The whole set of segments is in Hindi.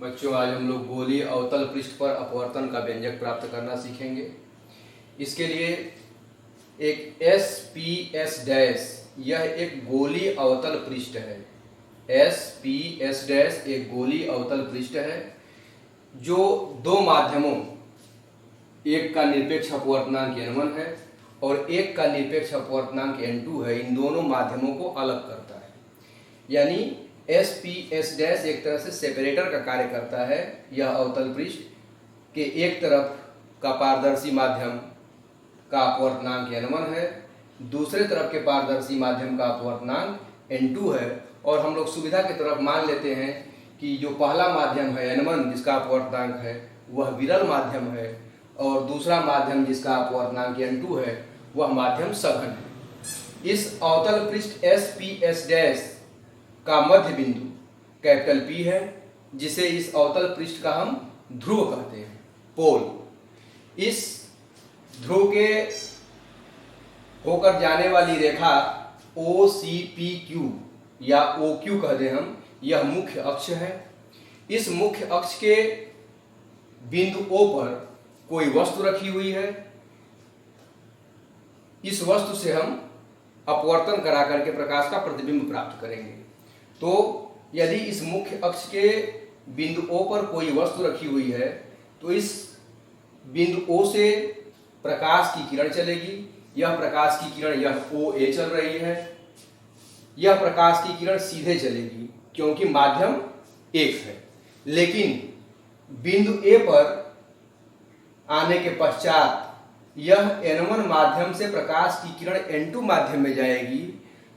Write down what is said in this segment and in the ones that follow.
बच्चों, आज हम लोग गोलीय अवतल पृष्ठ पर अपवर्तन का व्यंजक प्राप्त करना सीखेंगे। इसके लिए एक एस पी एस डैश यह एक गोलीय अवतल पृष्ठ है। एस पी एस डैश एक गोलीय अवतल पृष्ठ है जो दो माध्यमों, एक का निरपेक्ष अपवर्तनांक n1 है और एक का निरपेक्ष अपवर्तनांक n2 है, इन दोनों माध्यमों को अलग करता है। यानी एस पी एस डैश एक तरह से सेपरेटर का कार्य करता है। यह अवतल पृष्ठ के एक तरफ का पारदर्शी माध्यम का अपवर्तनांक n1 है, दूसरे तरफ के पारदर्शी माध्यम का अपवर्तनांक n2 है। और हम लोग सुविधा की तरफ मान लेते हैं कि जो पहला माध्यम है n1 जिसका अपवर्तनांक है वह विरल माध्यम है और दूसरा माध्यम जिसका अपवर्तनांक n2 है वह माध्यम सघन है। इस अवतल पृष्ठ एस पी एस डैश का मध्य बिंदु कैपिटल P है, जिसे इस अवतल पृष्ठ का हम ध्रुव कहते हैं, पोल। इस ध्रुव के होकर जाने वाली रेखा OCPQ या OQ कहते हैं हम, यह मुख्य अक्ष है। इस मुख्य अक्ष के बिंदु O पर कोई वस्तु रखी हुई है। इस वस्तु से हम अपवर्तन करा करके प्रकाश का प्रतिबिंब प्राप्त करेंगे। तो यदि इस मुख्य अक्ष के बिंदु O पर कोई वस्तु रखी हुई है तो इस बिंदु O से प्रकाश की किरण चलेगी। यह प्रकाश की किरण यह OA चल रही है। यह प्रकाश की किरण सीधे चलेगी क्योंकि माध्यम एक है। लेकिन बिंदु A पर आने के पश्चात यह n1 माध्यम से प्रकाश की किरण n2 माध्यम में जाएगी।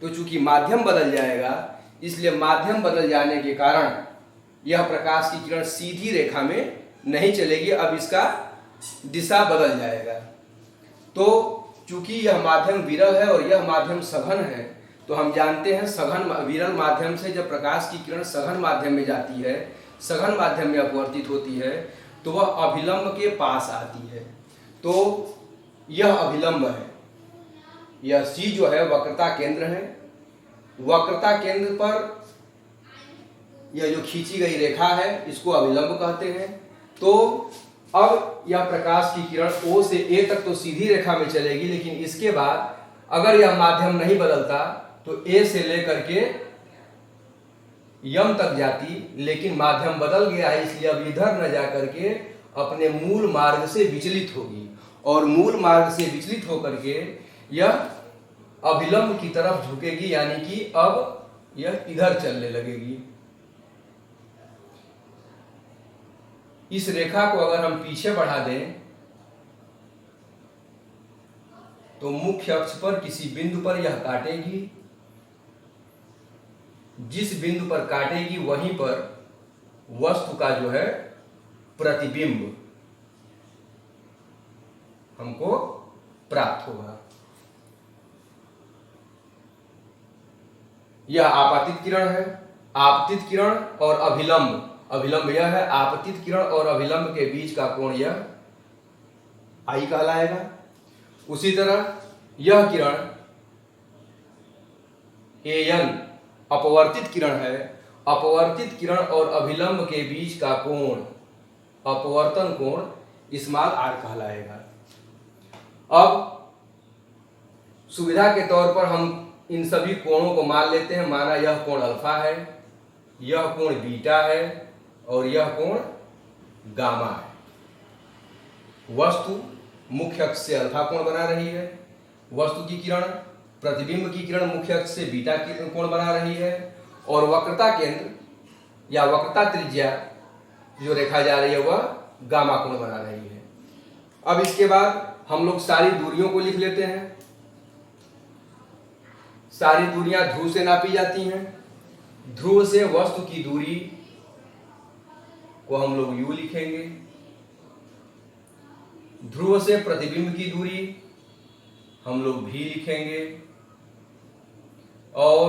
तो चूंकि माध्यम बदल जाएगा, इसलिए माध्यम बदल जाने के कारण यह प्रकाश की किरण सीधी रेखा में नहीं चलेगी, अब इसका दिशा बदल जाएगा। तो चूंकि यह माध्यम विरल है और यह माध्यम सघन है, तो हम जानते हैं सघन विरल माध्यम से जब प्रकाश की किरण सघन माध्यम में जाती है, सघन माध्यम में अपवर्तित होती है, तो वह अभिलंब के पास आती है। तो यह अभिलंब है। यह C जो है वक्रता केंद्र है। वक्रता केंद्र पर यह जो खींची गई रेखा है इसको अभिलंब कहते हैं। तो अब यह प्रकाश की किरण O से A तक तो सीधी रेखा में चलेगी, लेकिन इसके बाद अगर यह माध्यम नहीं बदलता तो A से लेकर के यम तक जाती, लेकिन माध्यम बदल गया है इसलिए अब इधर न जाकर के अपने मूल मार्ग से विचलित होगी और मूल मार्ग से विचलित होकर के यह अभिलंब की तरफ झुकेगी, यानी कि अब यह इधर चलने लगेगी। इस रेखा को अगर हम पीछे बढ़ा दें तो मुख्य अक्ष पर किसी बिंदु पर यह काटेगी। जिस बिंदु पर काटेगी वहीं पर वस्तु का जो है प्रतिबिंब हमको प्राप्त होगा। यह आपतित किरण है। आपतित किरण और अभिलंब, अभिलंब यह है, आपतित किरण और अभिलंब के बीच का कोण यह I कहलाएगा। उसी तरह यह किरण AN अपवर्तित किरण है। अपवर्तित किरण और अभिलंब के बीच का कोण, अपवर्तन कोण स्मॉल r कहलाएगा। अब सुविधा के तौर पर हम इन सभी कोणों को मान लेते हैं। माना यह कोण अल्फा है, यह कोण बीटा है और यह कोण गामा है। वस्तु मुख्य अक्ष से अल्फा कोण बना रही है, वस्तु की किरण, प्रतिबिंब की किरण मुख्य अक्ष से बीटा कोण बना रही है और वक्रता केंद्र या वक्रता त्रिज्या जो रेखा जा रही है वह गामा कोण बना रही है। अब इसके बाद हम लोग सारी दूरियों को लिख लेते हैं। सारी दूरियां ध्रुव से नापी जाती हैं। ध्रुव से वस्तु की दूरी को हम लोग u लिखेंगे। ध्रुव से प्रतिबिंब की दूरी हम लोग v लिखेंगे और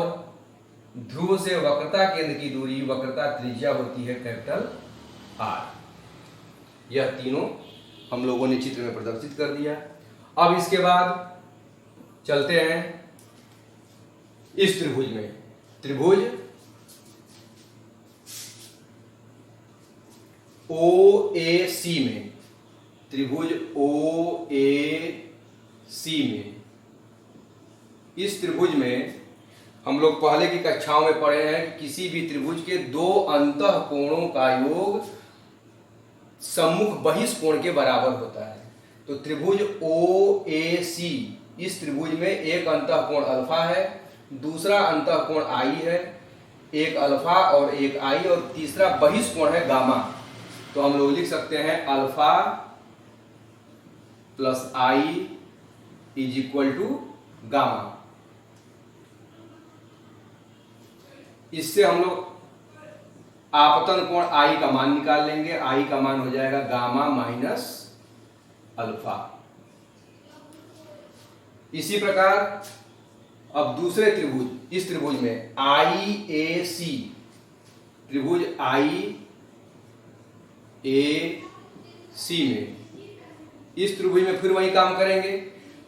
ध्रुव से वक्रता केंद्र की दूरी, वक्रता त्रिज्या होती है कैपिटल R। यह तीनों हम लोगों ने चित्र में प्रदर्शित कर दिया। अब इसके बाद चलते हैं इस त्रिभुज में। त्रिभुज OAC में, त्रिभुज OAC में, इस त्रिभुज में हम लोग पहले की कक्षाओं में पढ़े हैं कि किसी भी त्रिभुज के दो अंतः कोणों का योग सम्मुख बहिष्कोण के बराबर होता है। तो त्रिभुज OAC, इस त्रिभुज में एक अंतः कोण अल्फा है, दूसरा अंतः कोण आई है, एक अल्फा और एक आई, और तीसरा बहिष्कोण है गामा। तो हम लोग लिख सकते हैं alpha plus i is equal to gamma. इससे हम लोग आपतन कोण आई का मान निकाल लेंगे। आई का मान हो जाएगा गामा माइनस अल्फा। इसी प्रकार अब दूसरे त्रिभुज, इस त्रिभुज में IAC, त्रिभुज IAC में, इस त्रिभुज में फिर वही काम करेंगे।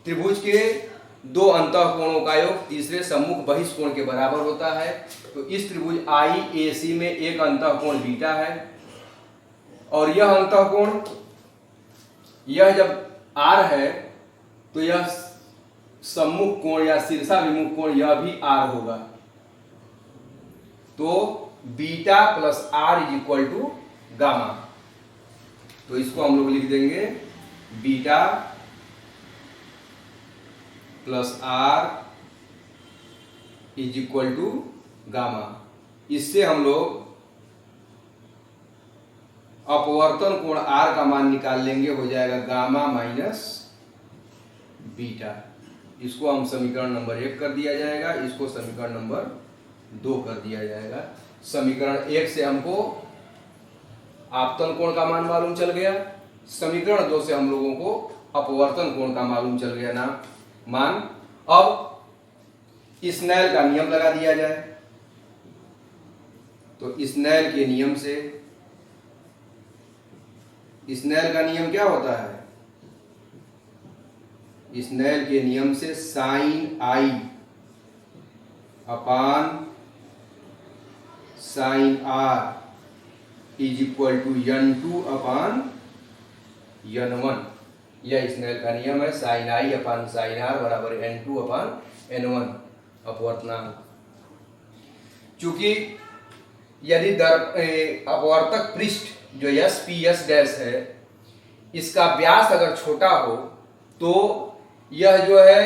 त्रिभुज के दो अंतः कोणों का योग तीसरे सम्मुख बहिष्कोण के बराबर होता है। तो इस त्रिभुज IAC में एक अंतः कोण बीटा है, और यह अंतः कोण, यह जब R है तो यह सम्मुख कोण या शीर्षाभिमुख कोण यह भी R होगा। तो beta plus R is equal to gamma. तो इसको हम लोग लिख देंगे beta plus R is equal to gamma. इससे हम लोग अपवर्तन कोण R का मान निकाल लेंगे, हो जाएगा गामा माइनस बीटा। इसको हम समीकरण नंबर 1 कर दिया जाएगा, इसको समीकरण नंबर 2 कर दिया जाएगा। समीकरण 1 से हमको आपतन कोण का मान मालूम चल गया, समीकरण 2 से हम लोगों को अपवर्तन कोण का मालूम चल गया ना मान। अब स्नेल का नियम लगा दिया जाए। तो स्नेल के नियम से, स्नेल का नियम क्या होता है? स्नेल के नियम से sine i upon sine r is equal to n2 upon n1। यह स्नेल का नियम है। Sine i upon sine r बराबर n2 अपान n1 अपवर्तनांक। चूंकि यदि अपवर्तक पृष्ठ जो SPS डैश है, इसका व्यास अगर छोटा हो तो यह जो है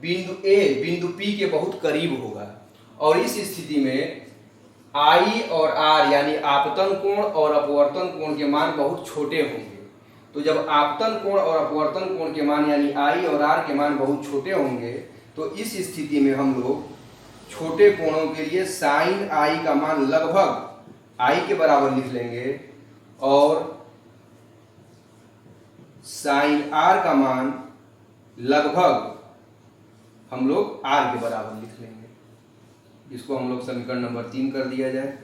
बिंदु A बिंदु P के बहुत करीब होगा, और इस स्थिति में I और R यानी आपतन कोण और अपवर्तन कोण के मान बहुत छोटे होंगे। तो जब आपतन कोण और अपवर्तन कोण के मान यानी I और R के मान बहुत छोटे होंगे, तो इस स्थिति में हम लोग छोटे कोणों के लिए साइन I का मान लगभग I के बराबर लिख लेंगे, और साइन R का मान लगभग हम लोग R के बराबर लिख लेंगे। इसको हम लोग समीकरण नंबर 3 कर दिया जाए।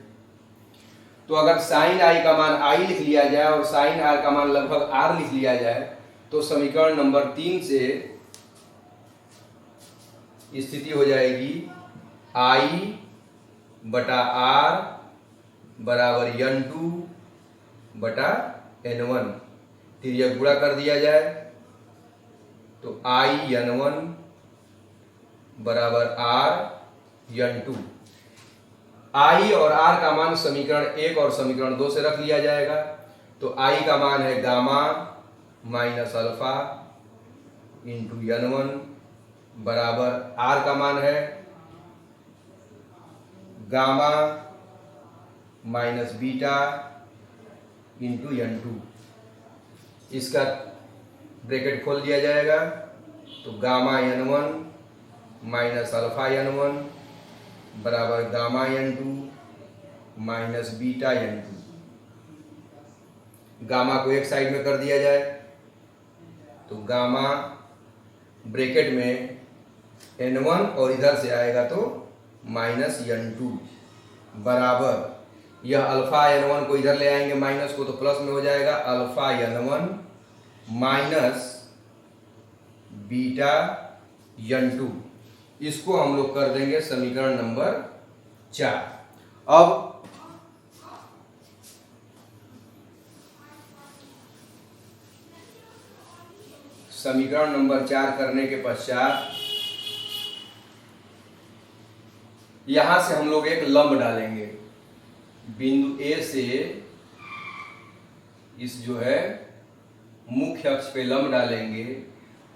तो अगर साइन I का मान I लिख लिया जाए और साइन R का मान लगभग R लिख लिया जाए, तो समीकरण नंबर 3 से स्थिति हो जाएगी I बटा R बराबर n2 बटा n1। तिर्यक गुणा कर दिया जाए तो I n1 बराबर R n2। I और R का मान समीकरण 1 और समीकरण 2 से रख लिया जाएगा। तो I का मान है gamma minus alpha into n1 बराबर R का मान है gamma minus beta into n2। इसका ब्रैकेट खोल दिया जाएगा तो gamma n1 minus alpha n1 बराबर gamma n2 minus beta n2। Gamma को एक साइड में कर दिया जाए तो गामा ब्रैकेट में n1 और इधर से आएगा तो माइनस n2 बराबर, यह अल्फा n1 को इधर ले आएंगे माइनस को, तो प्लस में हो जाएगा alpha n1 minus beta n2। इसको हम लोग कर देंगे समीकरण नंबर 4। अब समीकरण नंबर 4 करने के पश्चात यहां से हम लोग एक लंब डालेंगे, बिंदु ए से इस जो है मुख्य अक्ष पे लंब डालेंगे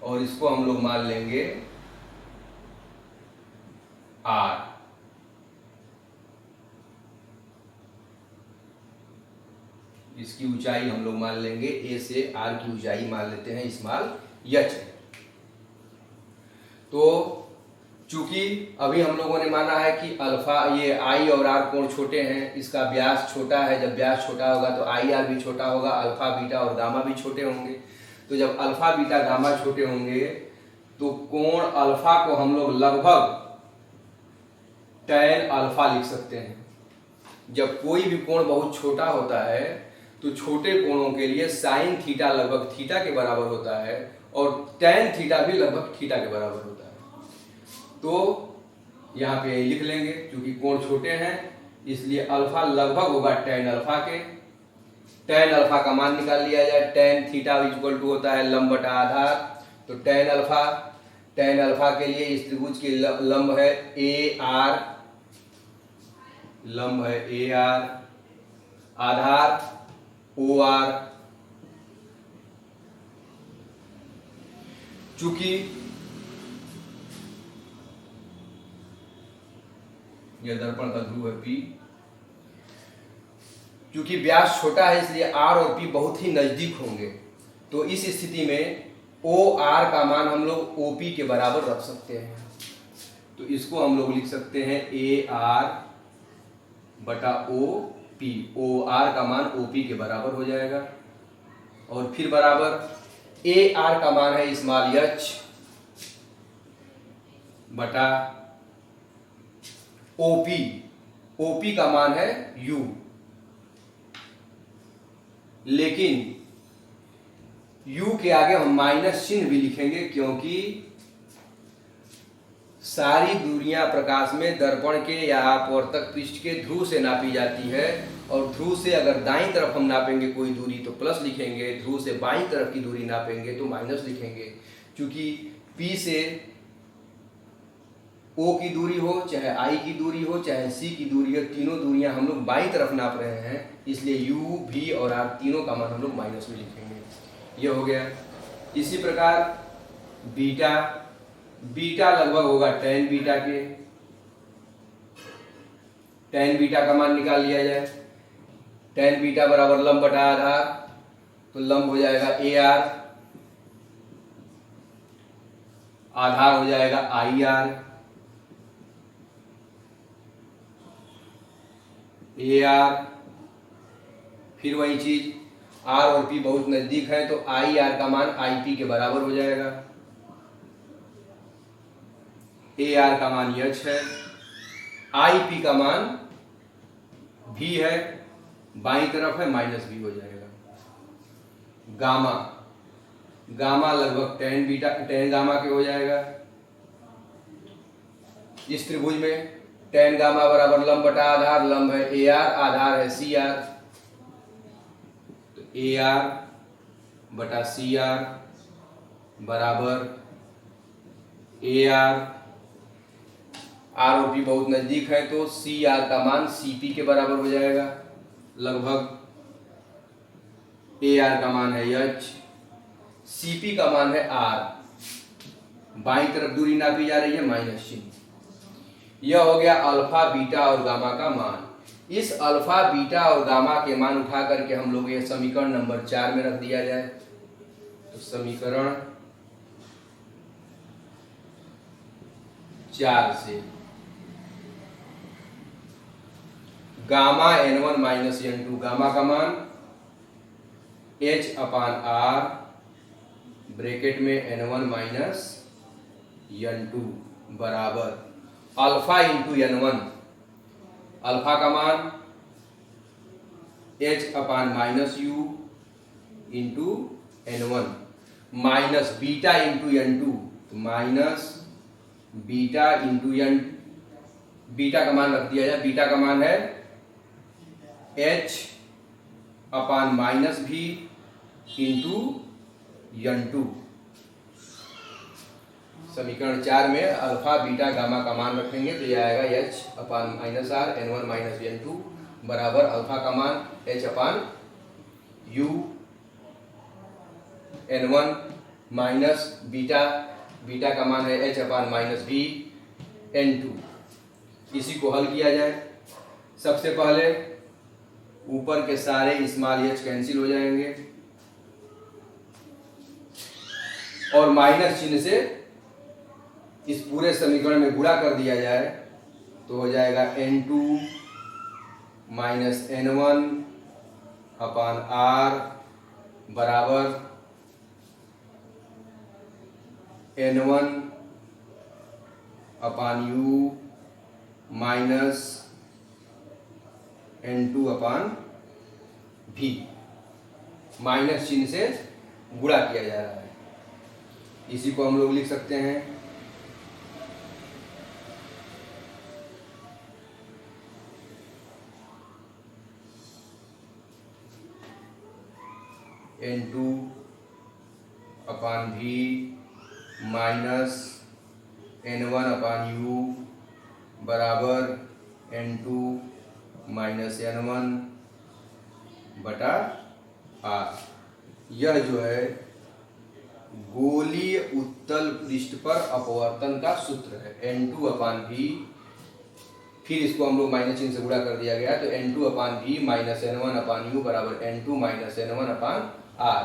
और इसको हम लोग मान लेंगे R। इसकी ऊंचाई हम लोग मान लेंगे ए से R की ऊंचाई मान लेते हैं स्मॉल h। तो चूंकि अभी हम लोगों ने माना है कि अल्फा ये I और R कोण छोटे हैं, इसका व्यास छोटा है। जब व्यास छोटा होगा तो IR भी छोटा होगा, अल्फा बीटा और गामा भी छोटे होंगे। तो जब अल्फा बीटा गामा छोटे होंगे तो कोण अल्फा को हम लोग लगभग tan अल्फा लिख सकते हैं। जब कोई भी कोण बहुत छोटा होता है तो छोटे कोणों के लिए साइन थीटा लगभग थीटा के बराबर होता है और tan थीटा भी लगभग थीटा के बराबर होता है। तो यहाँ पे लिख लेंगे, क्योंकि कोण छोटे हैं इसलिए अल्फा लगभग होगा tan अल्फा के। tan अल्फा का मान निकाल लिया जाए, tan थीटा इक्वल टू होता है लंब बटा आधार। तो tan अल्फा के लिए इस त्रिभुज की लंब है AR, लंब है AR, आधार OR। चूंकि यह दर्पण का ध्रुव है P, क्योंकि व्यास छोटा है इसलिए R और P बहुत ही नजदीक होंगे। तो इस स्थिति में OR का मान हम लोग OP के बराबर रख सकते हैं। तो इसको हम लोग लिख सकते हैं AR बटा OP। OR का मान OP के बराबर हो जाएगा और फिर बराबर AR का मान है स्मॉल h बटा OP का मान है U। लेकिन U के आगे हम माइनस चिन्ह भी लिखेंगे, क्योंकि सारी दूरियां प्रकाश में दर्पण के या अपवर्तक पृष्ठ के ध्रुव से नापी जाती है। और ध्रुव से अगर दाईं तरफ हम नापेंगे कोई दूरी तो प्लस लिखेंगे, ध्रुव से बाईं तरफ की दूरी नापेंगे तो माइनस लिखेंगे। क्योंकि P से O की दूरी हो, चाहे I की दूरी हो, चाहे C की दूरी हो, तीनों दूरियां हम लोग बाईं तरफ नाप रहे हैं, इसलिए U, V और R तीनों का मान हम लोग माइनस में लिखेंगे। ये हो गया। इसी प्रकार बीटा लगभग होगा tan बीटा के। tan बीटा का मान निकाल लिया जाए, tan बीटा बराबर लंब बटा आधार। तो लंब हो जाएगा AR, आधार हो जाएगा IR, AR, फिर वही चीज R और P बहुत नजदीक है तो IR का मान IP के बराबर हो जाएगा। AR का मान h है, IP का मान V है, बाईं तरफ है माइनस V हो जाएगा। गामा लगभग tan गामा के हो जाएगा। इस त्रिभुज में tan गामा बराबर लंब बटा आधार, लंब है AR, आधार है CR। तो AR बटा CR बराबर AR। R और P बहुत नजदीक है तो CR का मान CP के बराबर हो जाएगा। लगभग AR का मान है h, CP का मान है R। बाईं तरफ दूरी नापी जा रही है माइनस चिन्ह। यह हो गया अल्फा, बीटा और गामा का मान। इस अल्फा, बीटा और गामा के मान उठा करके हम लोग ये समीकरण नंबर 4 में रख दिया जाए। तो समीकरण 4 से gamma n1 minus n2, gamma का मान h अपान r ब्रैकेट में n1 माइनस n2 बराबर अल्फा इंटू n1, अल्फा का मान h upon minus u into n1 minus beta into n2, तो minus beta into n, beta का मान रख दिया जाए। बीटा का मान है h upon minus v into n2 समीकरण 4 में अल्फा बीटा गामा का मान रखेंगे तो यह आएगा h/-r n1 - n2 बराबर अल्फा का मान h/u n1 माइनस बीटा का मान है h/-v n2। इसी को हल किया जाए। सबसे पहले ऊपर के सारे स्मॉल h कैंसिल हो जाएंगे और माइनस चिन्ह से इस पूरे समीकरण में गुणा कर दिया जाए तो हो जाएगा n2 - n1 अपान r बराबर n1 अपान u माइनस n2 अपान v। माइनस चिन्ह से गुणा किया जा रहा है। इसी को हम लोग लिख सकते हैं n2 अपान v माइनस n1 अपान u बराबर n2 माइनस n1 बटा r। यह जो है गोलीय उत्तल पृष्ठ पर अपवर्तन का सूत्र है n2 अपान v। फिर इसको हम लोग माइनस चिन्ह से गुणा कर दिया गया तो n2 अपान v माइनस n1 अपान u बराबर n2 माइनस n1 अपान r।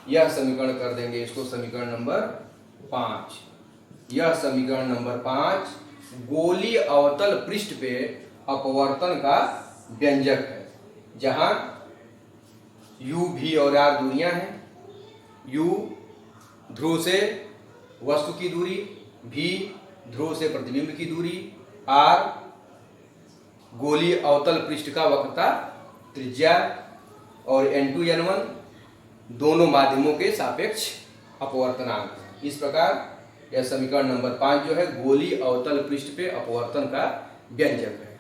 यह समीकरण कर देंगे इसको समीकरण नंबर 5। यह समीकरण नंबर 5 गोलीय अवतल पृष्ठ पे अपवर्तन का व्यंजक है, जहां u v और r दूरियां हैं। u ध्रुव से वस्तु की दूरी, v ध्रुव से प्रतिबिंब की दूरी, r गोलीय अवतल पृष्ठ का वक्रता त्रिज्या और n2 n1 दोनों माध्यमों के सापेक्ष अपवर्तनांक। इस प्रकार यह समीकरण नंबर 5 जो है गोलीय अवतल पृष्ठ पे अपवर्तन का व्यंजक है।